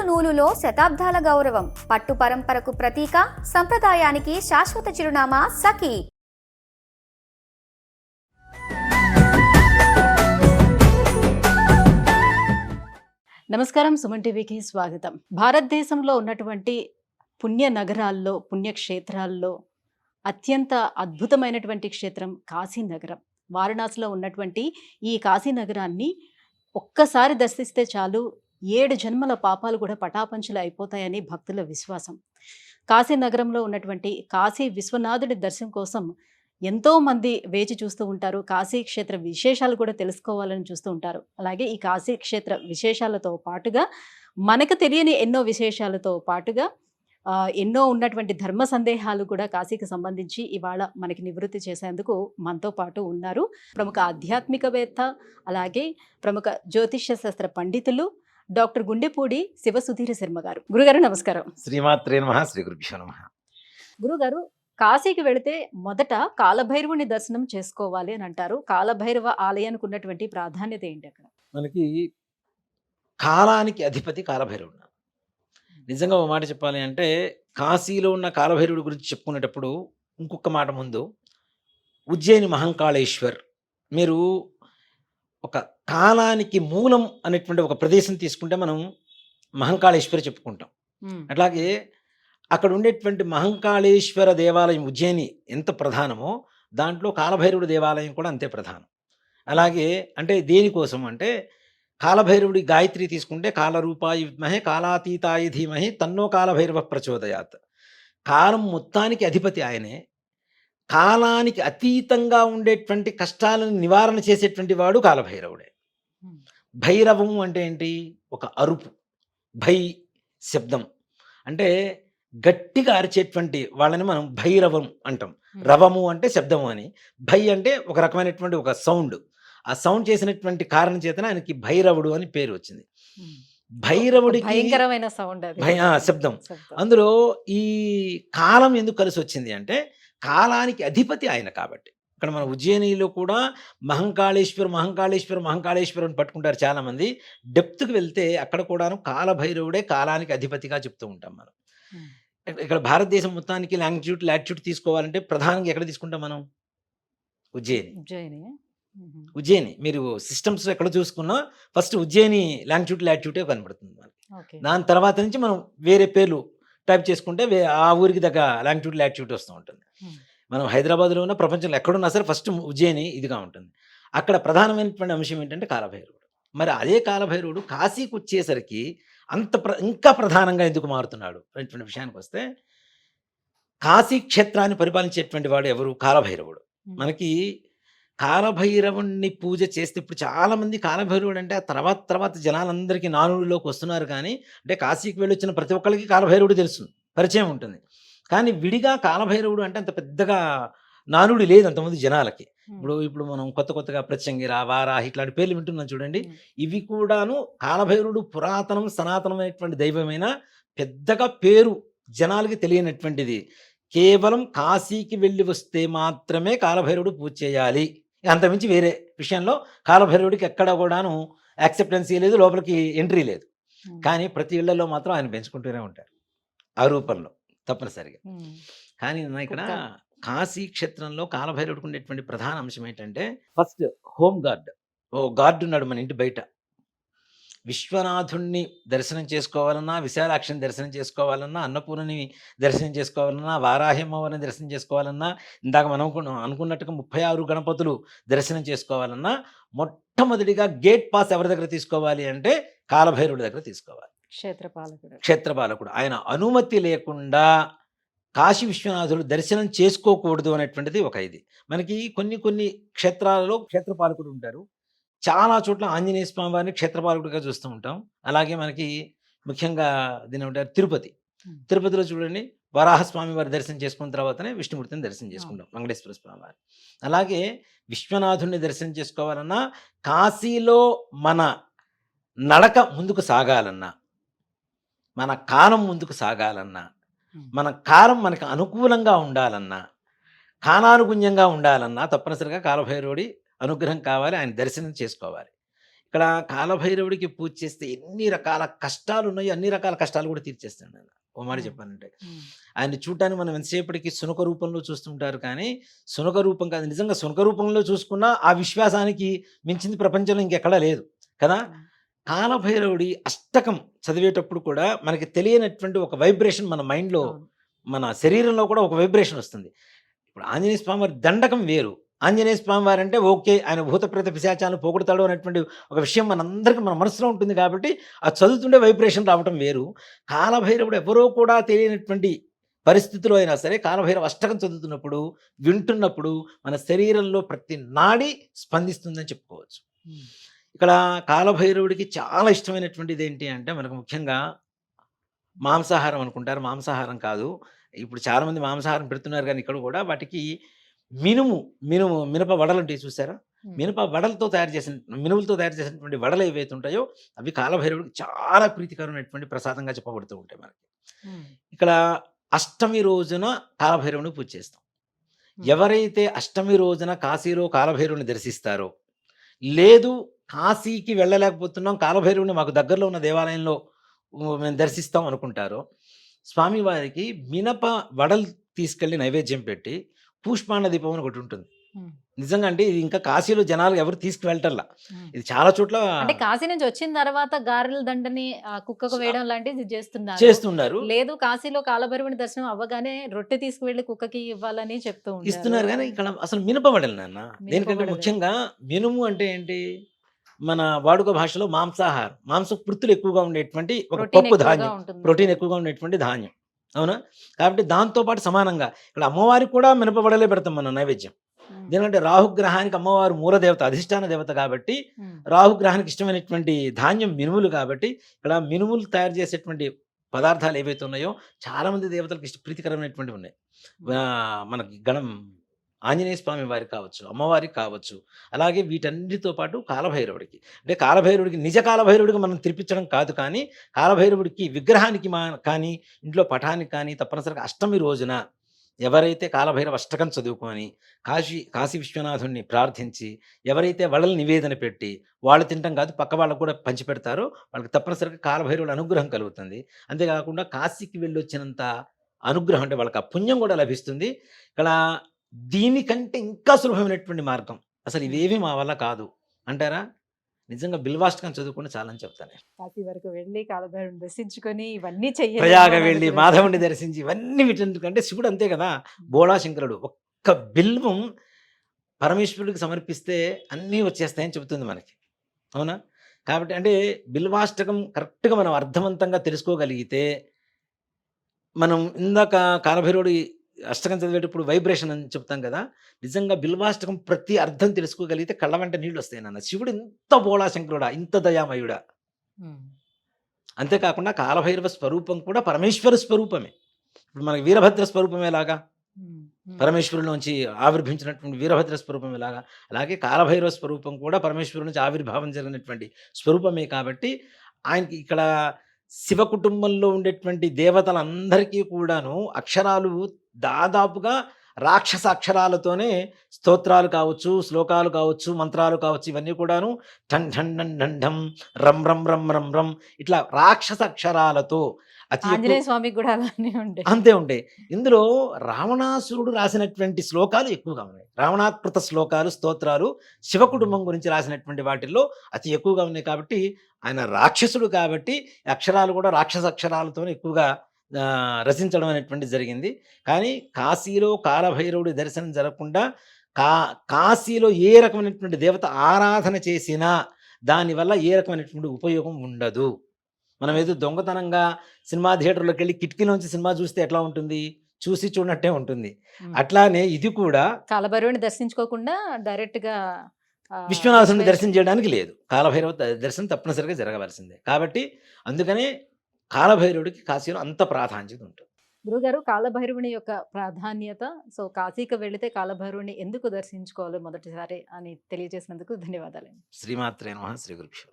నూలులో శతాబ్దాల గౌరవం, పట్టు పరంపరకు ప్రతీక, సంప్రదాయానికి శాశ్వత చిరునామా సఖీ. నమస్కారం, సుమన్ టీవీకి స్వాగతం. భారతదేశంలో ఉన్నటువంటి పుణ్య నగరాల్లో, పుణ్యక్షేత్రాల్లో అత్యంత అద్భుతమైనటువంటి క్షేత్రం కాశీనగరం. వారణాసిలో ఉన్నటువంటి ఈ కాశీనగరాన్ని ఒక్కసారి దర్శిస్తే చాలు 7 జన్మల పాపాలు కూడా పటాపంచలు అయిపోతాయని భక్తుల విశ్వాసం. కాశీనగరంలో ఉన్నటువంటి కాశీ విశ్వనాథుడి దర్శనం కోసం ఎంతో మంది వేచి చూస్తూ ఉంటారు. కాశీ క్షేత్ర విశేషాలు కూడా తెలుసుకోవాలని చూస్తూ ఉంటారు. అలాగే ఈ కాశీ క్షేత్ర విశేషాలతో పాటుగా మనకు తెలియని ఎన్నో విశేషాలతో పాటుగా ఎన్నో ఉన్నటువంటి ధర్మ సందేహాలు కూడా కాశీకి సంబంధించి ఇవాళ మనకి నివృత్తి చేసేందుకు మనతో పాటు ఉన్నారు ప్రముఖ ఆధ్యాత్మికవేత్త, అలాగే ప్రముఖ జ్యోతిష్య శాస్త్ర పండితులు డాక్టర్ గుండెపూడి శివసుధీర శర్మ గారు. గురుగారు నమస్కారం. శ్రీమాత్రే నమః. శ్రీ గురుభ్యో నమః. గురుగారు, కాశీకి వెళితే మొదట కాలభైరవుని దర్శనం చేసుకోవాలి అని అంటారు. కాలభైరవ ఆలయానికి ఉన్నటువంటి ప్రాధాన్యత ఏంటి అక్కడ? మనకి కాలానికి అధిపతి కాలభైరవుడు. నిజంగా ఒక మాట చెప్పాలి అంటే, కాశీలో ఉన్న కాలభైరవుడి గురించి చెప్పుకునేటప్పుడు ఇంకొక మాట ముందు, ఉజ్జయిని మహంకాళేశ్వర్, మీరు ఒక కాలానికి మూలం అనేటువంటి ఒక ప్రదేశం తీసుకుంటే మనం మహంకాళేశ్వర చెప్పుకుంటాం. అట్లాగే అక్కడ ఉండేటువంటి మహంకాళేశ్వర దేవాలయం ఉజ్జయిని ఎంత ప్రధానమో దాంట్లో కాలభైరవుడి దేవాలయం కూడా అంతే ప్రధానం. అలాగే అంటే దేనికోసం అంటే, కాలభైరవుడి గాయత్రి తీసుకుంటే కాలరూపాయ విద్మహే కాలాతీతాయ ధీమహి తన్నో కాలభైరవ ప్రచోదయాత్. కాలం మొత్తానికి అధిపతి ఆయనే. కాలానికి అతీతంగా ఉండేటువంటి కష్టాలను నివారణ చేసేటువంటి వాడు కాలభైరవుడే. భైరవం అంటే ఏంటి? ఒక అరుపు. భై శబ్దం అంటే గట్టిగా అరిచేటువంటి వాళ్ళని మనం భైరవం అంటాం. రవము అంటే శబ్దము అని, భై అంటే ఒక రకమైనటువంటి ఒక సౌండ్. ఆ సౌండ్ చేసినటువంటి కారణం చేతన ఆయనకి భైరవుడు అని పేరు వచ్చింది. భైరవుడికి భయంకరమైన సౌండ్, శబ్దం. అందులో ఈ కాలం ఎందుకు కలిసి వచ్చింది అంటే, కాలానికి అధిపతి ఆయన కాబట్టి. ఇక్కడ మన ఉజ్జయినిలో కూడా మహంకాళేశ్వరం అని పట్టుకుంటారు చాలామంది. డెప్త్కి వెళ్తే అక్కడ కూడాను కాలభైరవుడే కాలానికి అధిపతిగా చెప్తూ ఉంటాం మనం. ఇక్కడ భారతదేశం మొత్తానికి లాటిట్యూడ్ తీసుకోవాలంటే ప్రధానంగా ఎక్కడ తీసుకుంటాం మనం? ఉజ్జయిని. మీరు సిస్టమ్స్ ఎక్కడ చూసుకున్నా ఫస్ట్ ఉజ్జయిని లాటిట్యూడే కనబడుతుంది మనకి. దాని తర్వాత నుంచి మనం వేరే పేర్లు టైప్ చేసుకుంటే ఆ ఊరికి దగ్గర లాటిట్యూడ్ వస్తూ ఉంటుంది. మనం హైదరాబాద్లో ఉన్న ప్రపంచంలో ఎక్కడున్నా సరే ఫస్ట్ ఉజ్జయిని ఇదిగా ఉంటుంది. అక్కడ ప్రధానమైనటువంటి అంశం ఏంటంటే కాలభైరవుడు. మరి అదే కాలభైరవుడు కాశీకి వచ్చేసరికి ఇంకా ప్రధానంగా ఎందుకు మారుతున్నాడు అనేటువంటి విషయానికి వస్తే, కాశీ క్షేత్రాన్ని పరిపాలించేటువంటి వాడు ఎవరు? కాలభైరవుడు. మనకి కాలభైరవుణ్ణి పూజ చేస్తే ఇప్పుడు చాలామంది కాలభైరవుడు అంటే ఆ తర్వాత జనాలందరికీ నానుడిలోకి వస్తున్నారు. కానీ అంటే కాశీకి వెళ్ళి వచ్చిన ప్రతి ఒక్కరికి కాలభైరవుడు తెలుసు, పరిచయం ఉంటుంది. కానీ విడిగా కాలభైరవుడు అంటే అంత పెద్దగా నానుడి లేదు అంతమంది జనాలకి. ఇప్పుడు మనం కొత్తగా ప్రత్యంగిర, వారాహి ఇట్లాంటి పేర్లు వింటున్నాం చూడండి. ఇవి కూడాను కాలభైరవుడు పురాతనం సనాతనమైనటువంటి దైవమైన పెద్దగా పేరు జనాలకి తెలియనటువంటిది. కేవలం కాశీకి వెళ్ళి వస్తే మాత్రమే కాలభైరవుడు పూజ చేయాలి. అంతమించి వేరే విషయంలో కాలభైరవుడికి ఎక్కడ కూడాను యాక్సెప్టెన్సీ లేదు, లోపలికి ఎంట్రీ లేదు. కానీ ప్రతి ఇళ్లలో మాత్రం ఆయన పెంచుకుంటూనే ఉంటారు ఆ రూపంలో తప్పనిసరిగా. కానీ ఇక్కడ కాశీ క్షేత్రంలో కాలభైరవుడికి ఉండేటువంటి ప్రధాన అంశం ఏంటంటే, ఫస్ట్ హోమ్ గార్డ్. గార్డు ఉన్నాడు మన ఇంటి బయట. విశ్వనాథుణ్ణి దర్శనం చేసుకోవాలన్నా, విశాలాక్షిని దర్శనం చేసుకోవాలన్నా, అన్నపూర్ణని దర్శనం చేసుకోవాలన్నా, వారాహిమ్మవారిని దర్శనం చేసుకోవాలన్నా, ఇందాక మనం అనుకున్నట్టుగా 36 గణపతులు దర్శనం చేసుకోవాలన్నా, మొట్టమొదటిగా గేట్ పాస్ ఎవరి దగ్గర తీసుకోవాలి అంటే కాలభైరవుడి దగ్గర తీసుకోవాలి. క్షేత్రపాలకుడు. ఆయన అనుమతి లేకుండా కాశీ విశ్వనాథుడు దర్శనం చేసుకోకూడదు అనేటువంటిది ఒక ఇది. మనకి కొన్ని క్షేత్రాలలో క్షేత్రపాలకుడు ఉంటారు. చాలా చోట్ల ఆంజనేయ స్వామి వారిని క్షేత్రపాలకుడిగా చూస్తూ ఉంటాం. అలాగే మనకి ముఖ్యంగా దీని ఉంటారు తిరుపతిలో చూడండి, వరాహస్వామి వారి దర్శనం చేసుకున్న తర్వాతనే విష్ణుమూర్తిని దర్శనం చేసుకుంటాం, వెంకటేశ్వర స్వామి వారి. అలాగే విశ్వనాథుడిని దర్శనం చేసుకోవాలన్నా, కాశీలో మన నడక ముందుకు సాగాలన్నా, మన కాలం ముందుకు సాగాలన్నా, మన కాలం మనకు అనుకూలంగా ఉండాలన్నా, కాలానుగుణ్యంగా ఉండాలన్నా తప్పనిసరిగా కాలభైరవుడి అనుగ్రహం కావాలి, ఆయన దర్శనం చేసుకోవాలి. ఇక్కడ కాలభైరవుడికి పూజ చేస్తే ఎన్ని రకాల కష్టాలు ఉన్నాయో అన్ని రకాల కష్టాలు కూడా తీర్చేస్తాడు ఆయన. ఓ మాట చెప్పానంటే ఆయన చూడటానికి మనం ఎంతసేపటికి సునక రూపంలో చూస్తుంటారు, కానీ సునక రూపం కాదు, నిజంగా సునక రూపంలో చూసుకున్నా ఆ విశ్వాసానికి మించింది ప్రపంచంలో ఇంకెక్కడా లేదు కదా. కాలభైరవుడి అష్టకం చదివేటప్పుడు కూడా మనకి తెలియనటువంటి ఒక వైబ్రేషన్ మన మైండ్లో, మన శరీరంలో కూడా ఒక వైబ్రేషన్ వస్తుంది. ఇప్పుడు ఆంజనేయ స్వామి వారి దండకం వేరు. ఆంజనేయ స్వామి వారు అంటే ఓకే, ఆయన భూతప్రేత పిశాచాలను పోగొడతాడు అనేటువంటి ఒక విషయం మనందరికీ మన మనసులో ఉంటుంది కాబట్టి ఆ చదువుతుండే వైబ్రేషన్ రావటం వేరు. కాలభైరవుడు ఎవరో కూడా తెలియనటువంటి పరిస్థితిలో అయినా సరే కాలభైరవ అష్టకం చదువుతున్నప్పుడు, వింటున్నప్పుడు మన శరీరంలో ప్రతి నాడి స్పందిస్తుందని చెప్పుకోవచ్చు. ఇక్కడ కాలభైరవుడికి చాలా ఇష్టమైనటువంటిది ఏంటి అంటే, మనకు ముఖ్యంగా మాంసాహారం అనుకుంటారు, మాంసాహారం కాదు. ఇప్పుడు చాలామంది మాంసాహారం పెడుతున్నారు, కానీ ఇక్కడ కూడా వాటికి మినప వడలు ఉంటాయి చూసారా, మినప వడలతో తయారు చేసిన, మినుములతో తయారు చేసినటువంటి వడలు ఏవైతే ఉంటాయో అవి కాలభైరవుడికి చాలా ప్రీతికరమైనటువంటి ప్రసాదంగా చెప్పబడుతూ ఉంటాయి మనకి. ఇక్కడ అష్టమి రోజున కాలభైరవుని పూజ చేస్తాం. ఎవరైతే అష్టమి రోజున కాశీలో కాలభైరవుని దర్శిస్తారో, లేదు కాశీకి వెళ్ళలేకపోతున్నాం, కాలభైరవుని మాకు దగ్గరలో ఉన్న దేవాలయంలో మేము దర్శిస్తాం అనుకుంటారో, స్వామివారికి మినప వడలు తీసుకెళ్ళి నైవేద్యం పెట్టి పుష్పాండ దీపం అని ఒకటి ఉంటుంది. నిజంగా అంటే ఇది ఇంకా కాశీలో జనాలు ఎవరు తీసుకువెళ్ళటల్లా, ఇది చాలా చోట్ల అంటే కాశీ నుంచి వచ్చిన తర్వాత గారెల దండని కుక్కకు వేయడం లాంటిది చేస్తున్నారు. లేదు కాశీలో కాలభైరవుని దర్శనం అవ్వగానే రొట్టె తీసుకువెళ్ళి కుక్కకి ఇవ్వాలని చెప్తూ ఇస్తున్నారు. కానీ ఇక్కడ అసలు మినపవడలు నాన్న, దేనికంటే ముఖ్యంగా మినుము అంటే ఏంటి, మన వాడుక భాషలో మాంసాహారం, మాంసకృతులు ఎక్కువగా ఉండేటువంటి ఒక పప్పు ధాన్యం, ప్రోటీన్ ఎక్కువగా ఉండేటువంటి ధాన్యం, అవునా. కాబట్టి దాంతోపాటు సమానంగా ఇక్కడ అమ్మవారికి కూడా మినపవడలే పెడతాం మనం నైవేద్యం. ఎందుకంటే రాహుగ్రహానికి అమ్మవారు మూలదేవత, అధిష్టాన దేవత కాబట్టి రాహుగ్రహానికి ఇష్టమైనటువంటి ధాన్యం మినుములు కాబట్టి ఇక్కడ మినుములు తయారు చేసేటువంటి పదార్థాలు ఏవైతే ఉన్నాయో చాలా మంది దేవతలకు ప్రీతికరమైనటువంటివి ఉన్నాయి. మనకి గణం ఆంజనేయ స్వామి వారికి కావచ్చు, అమ్మవారికి కావచ్చు, అలాగే వీటన్నిటితో పాటు కాలభైరవుడికి, అంటే కాలభైరవుడికి నిజ కాలభైరవుడికి మనం తినిపించడం కాదు, కానీ కాలభైరవుడికి విగ్రహానికి కానీ ఇంట్లో పటానికి కానీ తప్పనిసరిగా అష్టమి రోజున ఎవరైతే కాలభైరవ అష్టకం చదువుకొని కాశీ విశ్వనాథుడిని ప్రార్థించి ఎవరైతే వాళ్ళని నివేదన పెట్టి వాళ్ళు తినటం కాదు పక్క వాళ్ళకు కూడా పంచిపెడతారో వాళ్ళకి తప్పనిసరిగా కాలభైరవుల అనుగ్రహం కలుగుతుంది. అంతేకాకుండా కాశీకి వెళ్ళొచ్చినంత అనుగ్రహం, అంటే వాళ్ళకి ఆ పుణ్యం కూడా లభిస్తుంది. ఇక్కడ దీనికంటే ఇంకా సులభమైనటువంటి మార్గం అసలు ఇవేవి మా వల్ల కాదు అంటారా, నిజంగా బిల్వాష్టకం చదువుకుని చాలని చెప్తాను. కాశీ వరకు వెళ్ళి కాలభైరవుని దర్శించుకొని ఇవన్నీ చెయ్యాలి, ప్రయాగ వెళ్ళి మాధవుని దర్శించి ఇవన్నీ వీటెందుకంటే శివుడు అంతే కదా, బోళాశంకరుడు ఒక్క బిల్వం పరమేశ్వరుడికి సమర్పిస్తే అన్నీ వచ్చేస్తాయని చెబుతుంది మనకి, అవునా. కాబట్టి అంటే బిల్వాష్టకం కరెక్ట్గా మనం అర్థవంతంగా తెలుసుకోగలిగితే, మనం ఇందాక కాలభైరవుడి అష్టకం చదివేటప్పుడు వైబ్రేషన్ అని చెప్తాం కదా, నిజంగా బిల్వాష్టకం ప్రతి అర్థం తెలుసుకోగలిగితే కళ్ళ వెంట నీళ్ళు వస్తాయి నాన్న. శివుడు ఇంత బోళాశంకరుడా, ఇంత దయామయుడా. అంతేకాకుండా కాలభైరవ స్వరూపం కూడా పరమేశ్వర స్వరూపమే. ఇప్పుడు మనకి వీరభద్ర స్వరూపమే లాగా, పరమేశ్వరుడి నుంచి ఆవిర్భించినటువంటి వీరభద్ర స్వరూపమే లాగా, అలాగే కాలభైరవ స్వరూపం కూడా పరమేశ్వరుడి నుంచి ఆవిర్భావం జరిగినటువంటి స్వరూపమే. కాబట్టి ఆయనకి ఇక్కడ శివ కుటుంబంలో ఉండేటువంటి దేవతలందరికీ కూడాను అక్షరాలు దాదాపుగా రాక్షస అక్షరాలతోనే స్తోత్రాలు కావచ్చు, శ్లోకాలు కావచ్చు, మంత్రాలు కావచ్చు, ఇవన్నీ కూడాను ఠన్ ఠన్ ఢన్ ఢన్ ఢం రం రం రం రం రం ఇట్లా రాక్షస అక్షరాలతో ఆంజనేయ స్వామికి కూడా అలానే ఉంటాయి, అంతే ఉంటాయి. ఇందులో రావణాసురుడు రాసినటువంటి శ్లోకాలు ఎక్కువగా ఉన్నాయి. రావణాకృత శ్లోకాలు, స్తోత్రాలు శివ కుటుంబం గురించి రాసినటువంటి వాటిల్లో అతి ఎక్కువగా ఉన్నాయి. కాబట్టి ఆయన రాక్షసుడు కాబట్టి అక్షరాలు కూడా రాక్షస అక్షరాలతో ఎక్కువగా రచించడం అనేటువంటి జరిగింది. కానీ కాశీలో కాలభైరవుడి దర్శనం జరగకుండా కాశీలో ఏ రకమైనటువంటి దేవత ఆరాధన చేసినా దానివల్ల ఏ రకమైనటువంటి ఉపయోగం ఉండదు. మనం ఏదో దొంగతనంగా సినిమా థియేటర్లోకి వెళ్ళి కిటికీలోంచి సినిమా చూస్తే ఎట్లా ఉంటుంది, చూసి చూడనట్టే ఉంటుంది. అట్లానే ఇది కూడా కాలభైరవుని దర్శించుకోకుండా డైరెక్ట్ గా విశ్వనాథుని దర్శనం చేయడానికి లేదు, కాలభైరవ దర్శనం తప్పనిసరిగా జరగవలసిందే. కాబట్టి అందుకనే కాలభైరవుడికి కాశీలో అంత ప్రాధాన్యత ఉంటుంది. గురుగారు, కాలభైరవుని యొక్క ప్రాధాన్యత, సో కాశీకి వెళితే కాలభైరవుని ఎందుకు దర్శించుకోవాలి మొదటిసారి అని తెలియజేసినందుకు ధన్యవాదాలు. శ్రీమాత్రే నమః. శ్రీ గురుభ్యో.